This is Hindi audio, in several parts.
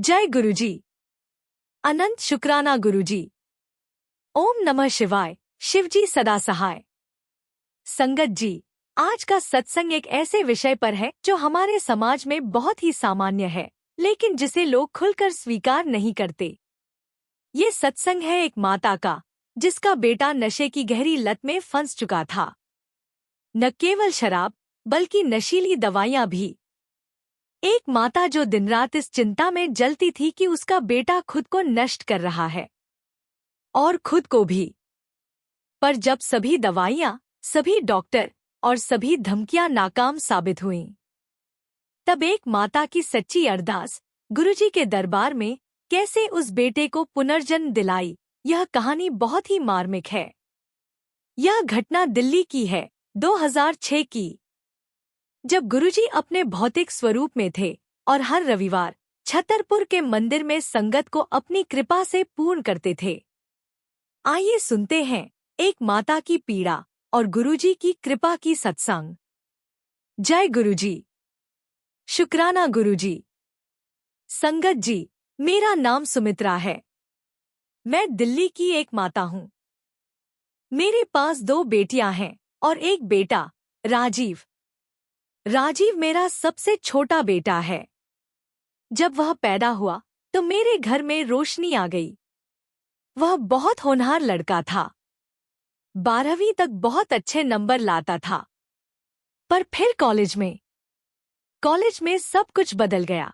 जय गुरुजी। अनंत शुक्राना गुरुजी। ओम नमः शिवाय। शिवजी सदा सहाय। संगत जी, आज का सत्संग एक ऐसे विषय पर है जो हमारे समाज में बहुत ही सामान्य है, लेकिन जिसे लोग खुलकर स्वीकार नहीं करते। ये सत्संग है एक माता का, जिसका बेटा नशे की गहरी लत में फंस चुका था। न केवल शराब, बल्कि नशीली दवाइयां भी। एक माता जो दिन रात इस चिंता में जलती थी कि उसका बेटा खुद को नष्ट कर रहा है और खुद को भी। पर जब सभी दवाइयां, सभी डॉक्टर और सभी धमकियां नाकाम साबित हुईं, तब एक माता की सच्ची अरदास गुरुजी के दरबार में कैसे उस बेटे को पुनर्जन्म दिलाई, यह कहानी बहुत ही मार्मिक है। यह घटना दिल्ली की है, 2006 की, जब गुरुजी अपने भौतिक स्वरूप में थे और हर रविवार छतरपुर के मंदिर में संगत को अपनी कृपा से पूर्ण करते थे। आइए सुनते हैं एक माता की पीड़ा और गुरुजी की कृपा की सत्संग। जय गुरुजी। शुक्राना गुरुजी। संगत जी, मेरा नाम सुमित्रा है। मैं दिल्ली की एक माता हूँ। मेरे पास 2 बेटियां हैं और एक बेटा, राजीव। राजीव मेरा सबसे छोटा बेटा है। जब वह पैदा हुआ तो मेरे घर में रोशनी आ गई। वह बहुत होनहार लड़का था। 12वीं तक बहुत अच्छे नंबर लाता था। पर फिर कॉलेज में सब कुछ बदल गया।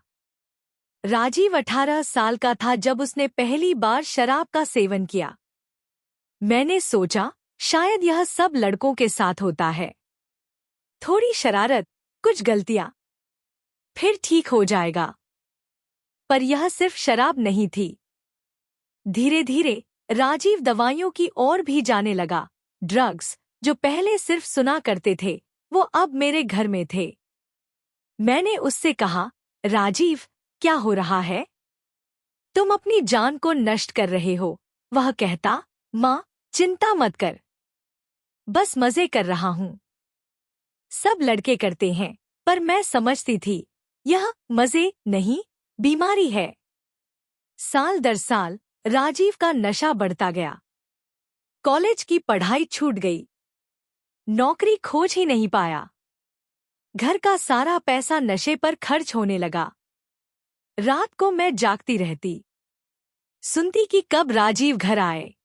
राजीव 18 साल का था जब उसने पहली बार शराब का सेवन किया। मैंने सोचा शायद यह सब लड़कों के साथ होता है। थोड़ी शरारत, कुछ गलतियां, फिर ठीक हो जाएगा। पर यह सिर्फ शराब नहीं थी। धीरे धीरे राजीव दवाइयों की ओर भी जाने लगा। ड्रग्स, जो पहले सिर्फ सुना करते थे, वो अब मेरे घर में थे। मैंने उससे कहा, राजीव, क्या हो रहा है? तुम अपनी जान को नष्ट कर रहे हो। वह कहता, माँ, चिंता मत कर, बस मजे कर रहा हूँ। सब लड़के करते हैं, पर मैं समझती थी यह मजे नहीं, बीमारी है। साल दर साल राजीव का नशा बढ़ता गया। कॉलेज की पढ़ाई छूट गई। नौकरी खोज ही नहीं पाया। घर का सारा पैसा नशे पर खर्च होने लगा। रात को मैं जागती रहती, सुनती कि कब राजीव घर आए।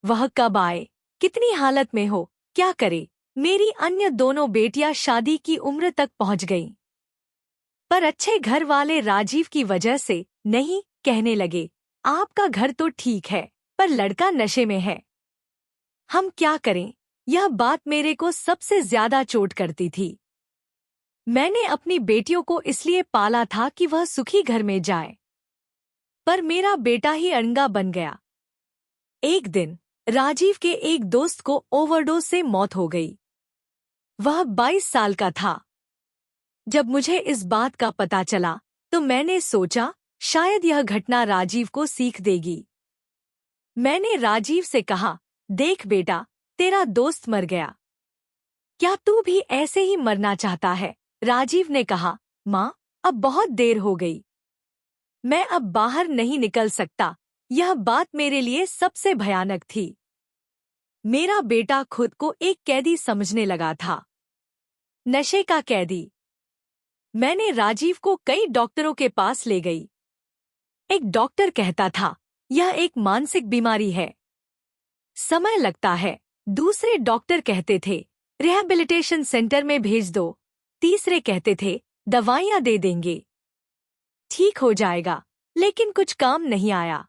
वह कब आए, कितनी हालत में हो, क्या करे। मेरी अन्य दोनों बेटियां शादी की उम्र तक पहुंच गईं। पर अच्छे घर वाले राजीव की वजह से नहीं कहने लगे, आपका घर तो ठीक है, पर लड़का नशे में है। हम क्या करें? यह बात मेरे को सबसे ज्यादा चोट करती थी। मैंने अपनी बेटियों को इसलिए पाला था कि वह सुखी घर में जाए, पर मेरा बेटा ही अड़ंगा बन गया। एक दिन राजीव के एक दोस्त को ओवरडोज से मौत हो गई। वह 22 साल का था। जब मुझे इस बात का पता चला तो मैंने सोचा शायद यह घटना राजीव को सीख देगी। मैंने राजीव से कहा, देख बेटा, तेरा दोस्त मर गया, क्या तू भी ऐसे ही मरना चाहता है? राजीव ने कहा, माँ, अब बहुत देर हो गई, मैं अब बाहर नहीं निकल सकता। यह बात मेरे लिए सबसे भयानक थी। मेरा बेटा खुद को एक कैदी समझने लगा था, नशे का कैदी। मैंने राजीव को कई डॉक्टरों के पास ले गई। एक डॉक्टर कहता था, यह एक मानसिक बीमारी है, समय लगता है। दूसरे डॉक्टर कहते थे, रिहैबिलिटेशन सेंटर में भेज दो। तीसरे कहते थे, दवाइयां दे देंगे, ठीक हो जाएगा। लेकिन कुछ काम नहीं आया।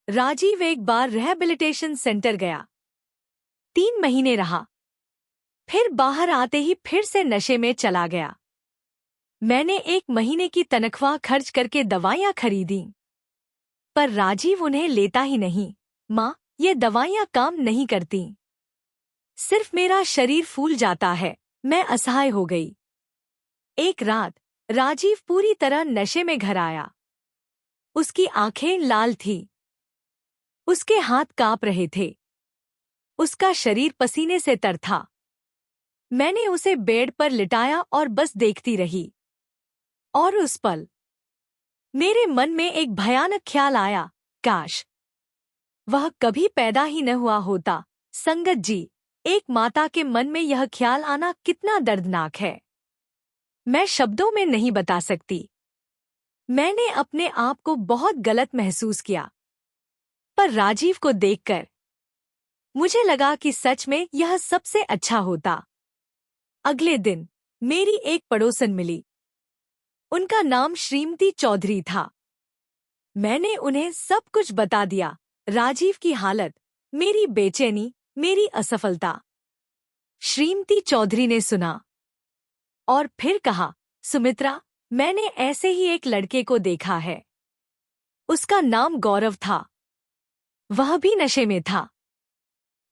राजीव एक बार रिहैबिलिटेशन सेंटर गया, 3 महीने रहा, फिर बाहर आते ही फिर से नशे में चला गया। मैंने 1 महीने की तनख्वाह खर्च करके दवाइयां खरीदी, पर राजीव उन्हें लेता ही नहीं। माँ, ये दवाइयां काम नहीं करती, सिर्फ मेरा शरीर फूल जाता है। मैं असहाय हो गई। एक रात राजीव पूरी तरह नशे में घर आया। उसकी आंखें लाल थीं, उसके हाथ कांप रहे थे, उसका शरीर पसीने से तर था। मैंने उसे बेड पर लिटाया और बस देखती रही। और उस पल मेरे मन में एक भयानक ख्याल आया, काश वह कभी पैदा ही न हुआ होता। संगत जी, एक माता के मन में यह ख्याल आना कितना दर्दनाक है, मैं शब्दों में नहीं बता सकती। मैंने अपने आप को बहुत गलत महसूस किया, पर राजीव को देखकर मुझे लगा कि सच में यह सबसे अच्छा होता। अगले दिन मेरी एक पड़ोसन मिली। उनका नाम श्रीमती चौधरी था। मैंने उन्हें सब कुछ बता दिया, राजीव की हालत, मेरी बेचैनी, मेरी असफलता। श्रीमती चौधरी ने सुना और फिर कहा, सुमित्रा, मैंने ऐसे ही एक लड़के को देखा है। उसका नाम गौरव था, वह भी नशे में था।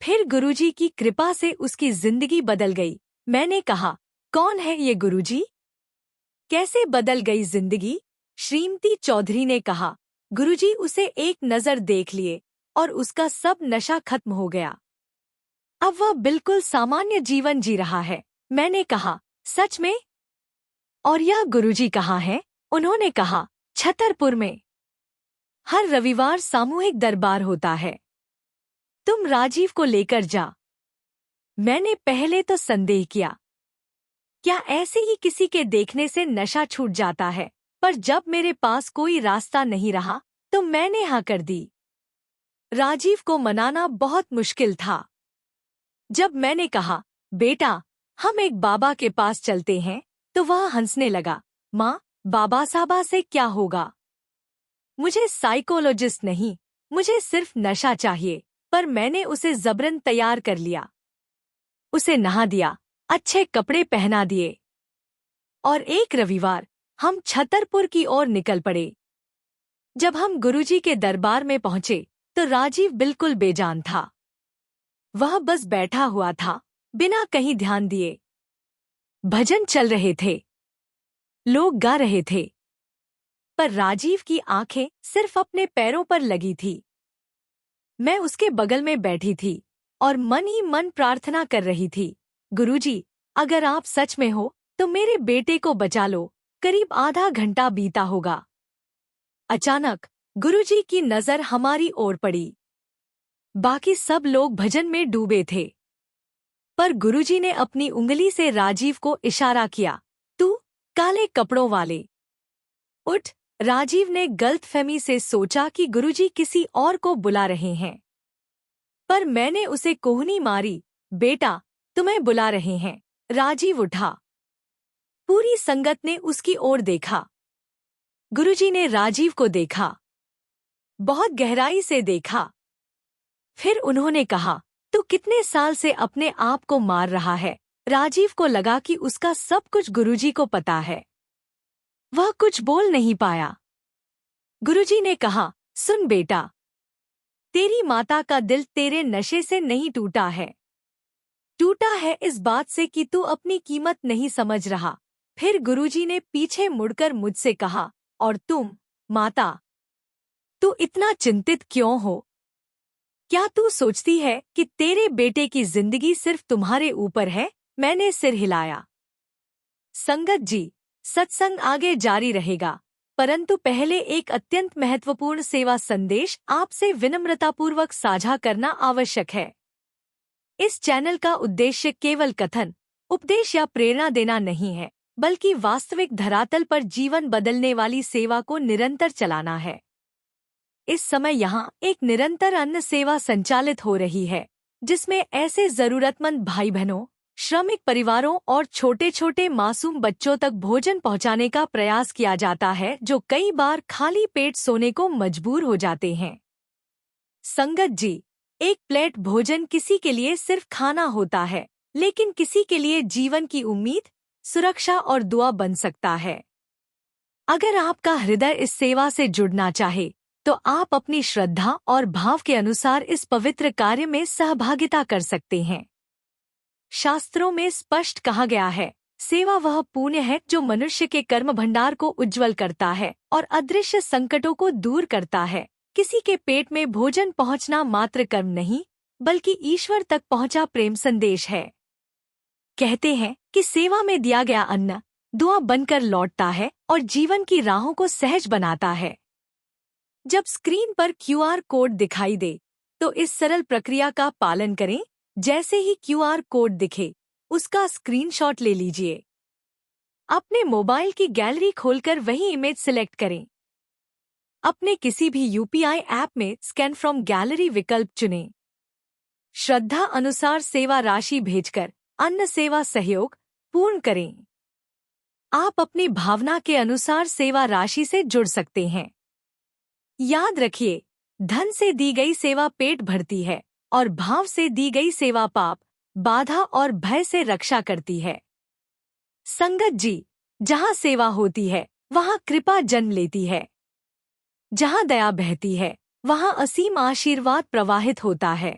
फिर गुरुजी की कृपा से उसकी जिंदगी बदल गई। मैंने कहा, कौन है ये गुरुजी? कैसे बदल गई जिंदगी? श्रीमती चौधरी ने कहा, गुरुजी उसे एक नजर देख लिए और उसका सब नशा खत्म हो गया। अब वह बिल्कुल सामान्य जीवन जी रहा है। मैंने कहा, सच में? और यह गुरुजी कहाँ है? उन्होंने कहा, छतरपुर में। हर रविवार सामूहिक दरबार होता है। तुम राजीव को लेकर जा। मैंने पहले तो संदेह किया, क्या ऐसे ही किसी के देखने से नशा छूट जाता है? पर जब मेरे पास कोई रास्ता नहीं रहा तो मैंने हाँ कर दी। राजीव को मनाना बहुत मुश्किल था। जब मैंने कहा, बेटा, हम एक बाबा के पास चलते हैं, तो वह हंसने लगा। माँ, बाबा साहबा से क्या होगा? मुझे साइकोलॉजिस्ट नहीं, मुझे सिर्फ नशा चाहिए। पर मैंने उसे जबरन तैयार कर लिया। उसे नहा दिया, अच्छे कपड़े पहना दिए और एक रविवार हम छतरपुर की ओर निकल पड़े। जब हम गुरुजी के दरबार में पहुंचे तो राजीव बिल्कुल बेजान था। वह बस बैठा हुआ था, बिना कहीं ध्यान दिए। भजन चल रहे थे, लोग गा रहे थे, पर राजीव की आंखें सिर्फ अपने पैरों पर लगी थी। मैं उसके बगल में बैठी थी और मन ही मन प्रार्थना कर रही थी, गुरुजी, अगर आप सच में हो तो मेरे बेटे को बचा लो। करीब आधा घंटा बीता होगा। अचानक गुरुजी की नजर हमारी ओर पड़ी। बाकी सब लोग भजन में डूबे थे, पर गुरुजी ने अपनी उंगली से राजीव को इशारा किया, तू काले कपड़ों वाले, उठ। राजीव ने गलतफहमी से सोचा कि गुरुजी किसी और को बुला रहे हैं, पर मैंने उसे कोहनी मारी, बेटा, तुम्हें बुला रहे हैं। राजीव उठा। पूरी संगत ने उसकी ओर देखा। गुरुजी ने राजीव को देखा, बहुत गहराई से देखा। फिर उन्होंने कहा, तू कितने साल से अपने आप को मार रहा है? राजीव को लगा कि उसका सब कुछ गुरुजी को पता है। वह कुछ बोल नहीं पाया। गुरुजी ने कहा, सुन बेटा, तेरी माता का दिल तेरे नशे से नहीं टूटा है, टूटा है इस बात से कि तू अपनी कीमत नहीं समझ रहा। फिर गुरुजी ने पीछे मुड़कर मुझसे कहा, और तुम, माता, तू इतना चिंतित क्यों हो? क्या तू सोचती है कि तेरे बेटे की जिंदगी सिर्फ तुम्हारे ऊपर है? मैंने सिर हिलाया। संगत जी, सत्संग आगे जारी रहेगा, परंतु पहले एक अत्यंत महत्वपूर्ण सेवा संदेश आपसे विनम्रतापूर्वक साझा करना आवश्यक है। इस चैनल का उद्देश्य केवल कथन, उपदेश या प्रेरणा देना नहीं है, बल्कि वास्तविक धरातल पर जीवन बदलने वाली सेवा को निरंतर चलाना है। इस समय यहाँ एक निरंतर अन्न सेवा संचालित हो रही है, जिसमें ऐसे जरूरतमंद भाई बहनों, श्रमिक परिवारों और छोटे छोटे मासूम बच्चों तक भोजन पहुँचाने का प्रयास किया जाता है, जो कई बार खाली पेट सोने को मजबूर हो जाते हैं। संगत जी, एक प्लेट भोजन किसी के लिए सिर्फ खाना होता है, लेकिन किसी के लिए जीवन की उम्मीद, सुरक्षा और दुआ बन सकता है। अगर आपका हृदय इस सेवा से जुड़ना चाहे, तो आप अपनी श्रद्धा और भाव के अनुसार इस पवित्र कार्य में सहभागिता कर सकते हैं। शास्त्रों में स्पष्ट कहा गया है, सेवा वह पुण्य है जो मनुष्य के कर्म भंडार को उज्जवल करता है और अदृश्य संकटों को दूर करता है। किसी के पेट में भोजन पहुंचना मात्र कर्म नहीं, बल्कि ईश्वर तक पहुंचा प्रेम संदेश है। कहते हैं कि सेवा में दिया गया अन्न दुआ बनकर लौटता है और जीवन की राहों को सहज बनाता है। जब स्क्रीन पर क्यूआर कोड दिखाई दे तो इस सरल प्रक्रिया का पालन करें। जैसे ही क्यूआर कोड दिखे, उसका स्क्रीनशॉट ले लीजिए। अपने मोबाइल की गैलरी खोलकर वही इमेज सिलेक्ट करें। अपने किसी भी यूपीआई ऐप में स्कैन फ्रॉम गैलरी विकल्प चुनें। श्रद्धा अनुसार सेवा राशि भेजकर अन्न सेवा सहयोग पूर्ण करें। आप अपनी भावना के अनुसार सेवा राशि से जुड़ सकते हैं। याद रखिए, धन से दी गई सेवा पेट भरती है और भाव से दी गई सेवा पाप, बाधा और भय से रक्षा करती है। संगत जी, जहाँ सेवा होती है वहाँ कृपा जन्म लेती है। जहाँ दया बहती है वहाँ असीम आशीर्वाद प्रवाहित होता है।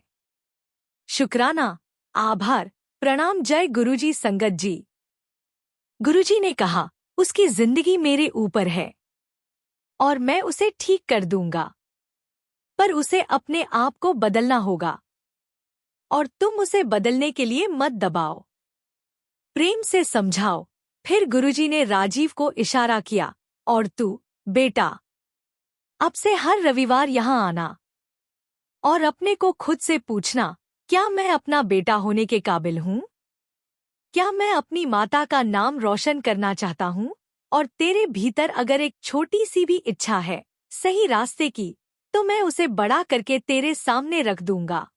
शुक्राना, आभार, प्रणाम। जय गुरुजी। संगत जी, गुरुजी ने कहा उसकी जिंदगी मेरे ऊपर है और मैं उसे ठीक कर दूंगा, पर उसे अपने आप को बदलना होगा और तुम उसे बदलने के लिए मत दबाओ, प्रेम से समझाओ। फिर गुरुजी ने राजीव को इशारा किया, और तू बेटा, अब से हर रविवार यहाँ आना और अपने को खुद से पूछना, क्या मैं अपना बेटा होने के काबिल हूँ? क्या मैं अपनी माता का नाम रोशन करना चाहता हूँ? और तेरे भीतर अगर एक छोटी सी भी इच्छा है सही रास्ते की, तो मैं उसे बड़ा करके तेरे सामने रख दूंगा।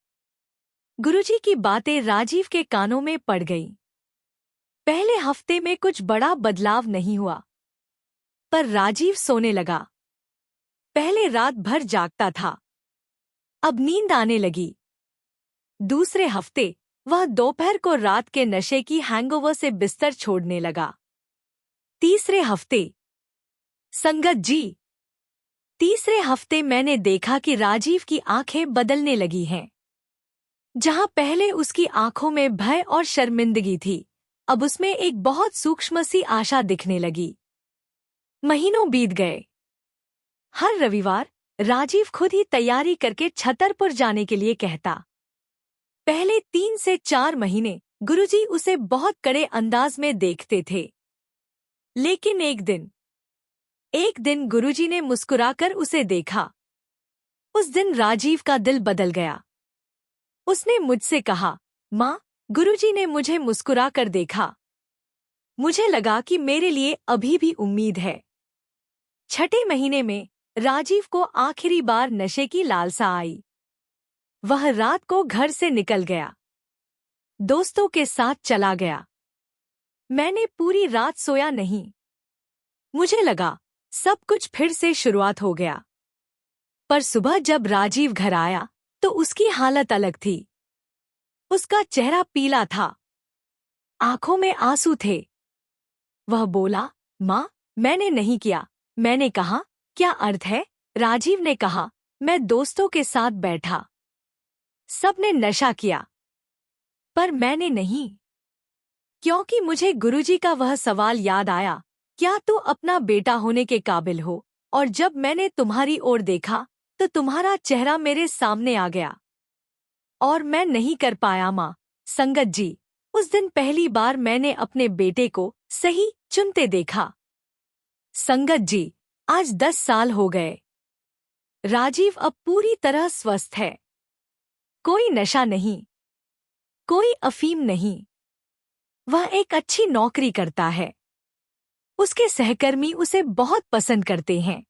गुरुजी की बातें राजीव के कानों में पड़ गईं। पहले हफ्ते में कुछ बड़ा बदलाव नहीं हुआ, पर राजीव सोने लगा। पहले रात भर जागता था, अब नींद आने लगी। दूसरे हफ्ते वह दोपहर को रात के नशे की हैंगओवर से बिस्तर छोड़ने लगा। तीसरे हफ्ते, संगत जी, तीसरे हफ्ते मैंने देखा कि राजीव की आंखें बदलने लगी हैं। जहां पहले उसकी आंखों में भय और शर्मिंदगी थी, अब उसमें एक बहुत सूक्ष्म सी आशा दिखने लगी। महीनों बीत गए। हर रविवार राजीव खुद ही तैयारी करके छतरपुर जाने के लिए कहता। पहले 3 से 4 महीने गुरुजी उसे बहुत कड़े अंदाज में देखते थे, लेकिन एक दिन गुरुजी ने मुस्कुराकर उसे देखा। उस दिन राजीव का दिल बदल गया। उसने मुझसे कहा, माँ, गुरुजी ने मुझे मुस्कुराकर देखा। मुझे लगा कि मेरे लिए अभी भी उम्मीद है। छठे महीने में राजीव को आखिरी बार नशे की लालसा आई। वह रात को घर से निकल गया, दोस्तों के साथ चला गया। मैंने पूरी रात सोया नहीं। मुझे लगा सब कुछ फिर से शुरुआत हो गया। पर सुबह जब राजीव घर आया तो उसकी हालत अलग थी। उसका चेहरा पीला था, आंखों में आंसू थे। वह बोला, माँ, मैंने नहीं किया। मैंने कहा, क्या अर्थ है? राजीव ने कहा, मैं दोस्तों के साथ बैठा, सबने नशा किया, पर मैंने नहीं। क्योंकि मुझे गुरुजी का वह सवाल याद आया, क्या तू अपना बेटा होने के काबिल हो? और जब मैंने तुम्हारी ओर देखा तो तुम्हारा चेहरा मेरे सामने आ गया और मैं नहीं कर पाया। माँ, संगत जी, उस दिन पहली बार मैंने अपने बेटे को सही चुनते देखा। संगत जी, आज 10 साल हो गए। राजीव अब पूरी तरह स्वस्थ है। कोई नशा नहीं, कोई अफीम नहीं। वह एक अच्छी नौकरी करता है। उसके सहकर्मी उसे बहुत पसंद करते हैं।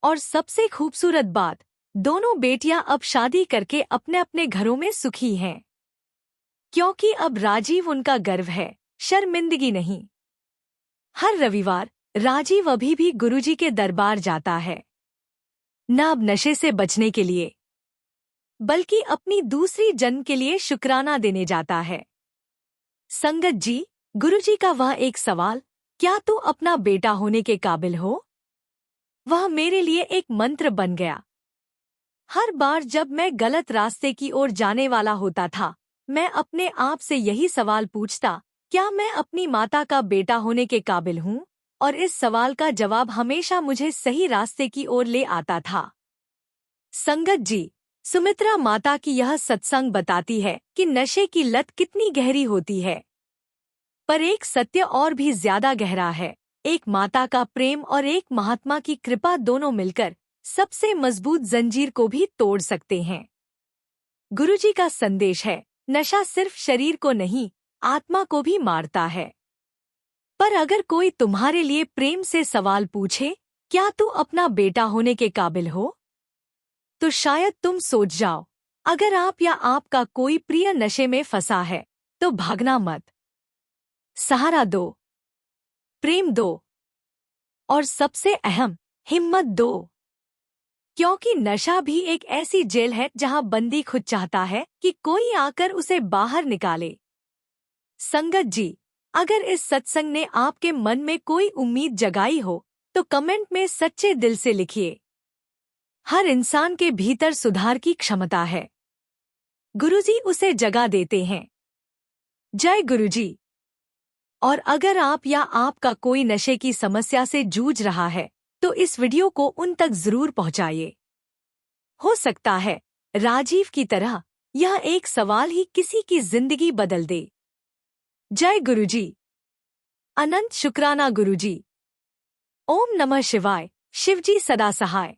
और सबसे खूबसूरत बात, दोनों बेटियां अब शादी करके अपने अपने घरों में सुखी हैं। क्योंकि अब राजीव उनका गर्व है, शर्मिंदगी नहीं। हर रविवार राजीव अभी भी गुरुजी के दरबार जाता है, न अब नशे से बचने के लिए, बल्कि अपनी दूसरी जन्म के लिए शुक्राना देने जाता है। संगत जी, गुरुजी का वह एक सवाल, क्या तू अपना बेटा होने के काबिल हो? वह मेरे लिए एक मंत्र बन गया। हर बार जब मैं गलत रास्ते की ओर जाने वाला होता था, मैं अपने आप से यही सवाल पूछता, क्या मैं अपनी माता का बेटा होने के काबिल हूँ? और इस सवाल का जवाब हमेशा मुझे सही रास्ते की ओर ले आता था। संगत जी, सुमित्रा माता की यह सत्संग बताती है कि नशे की लत कितनी गहरी होती है, पर एक सत्य और भी ज्यादा गहरा है। एक माता का प्रेम और एक महात्मा की कृपा दोनों मिलकर सबसे मजबूत जंजीर को भी तोड़ सकते हैं। गुरुजी का संदेश है, नशा सिर्फ शरीर को नहीं, आत्मा को भी मारता है। पर अगर कोई तुम्हारे लिए प्रेम से सवाल पूछे, क्या तू अपना बेटा होने के काबिल हो, तो शायद तुम सोच जाओ, अगर आप या आपका कोई प्रिय नशे में फंसा है तो भागना मत। सहारा दो, प्रेम दो और सबसे अहम, हिम्मत दो। क्योंकि नशा भी एक ऐसी जेल है जहां बंदी खुद चाहता है कि कोई आकर उसे बाहर निकाले। संगत जी, अगर इस सत्संग ने आपके मन में कोई उम्मीद जगाई हो तो कमेंट में सच्चे दिल से लिखिए। हर इंसान के भीतर सुधार की क्षमता है, गुरुजी उसे जगा देते हैं। जय गुरुजी। और अगर आप या आपका कोई नशे की समस्या से जूझ रहा है तो इस वीडियो को उन तक जरूर पहुंचाइए। हो सकता है राजीव की तरह यह एक सवाल ही किसी की जिंदगी बदल दे। जय गुरुजी। अनंत शुक्राना गुरुजी। ओम नमः शिवाय। शिवजी सदा सहाय।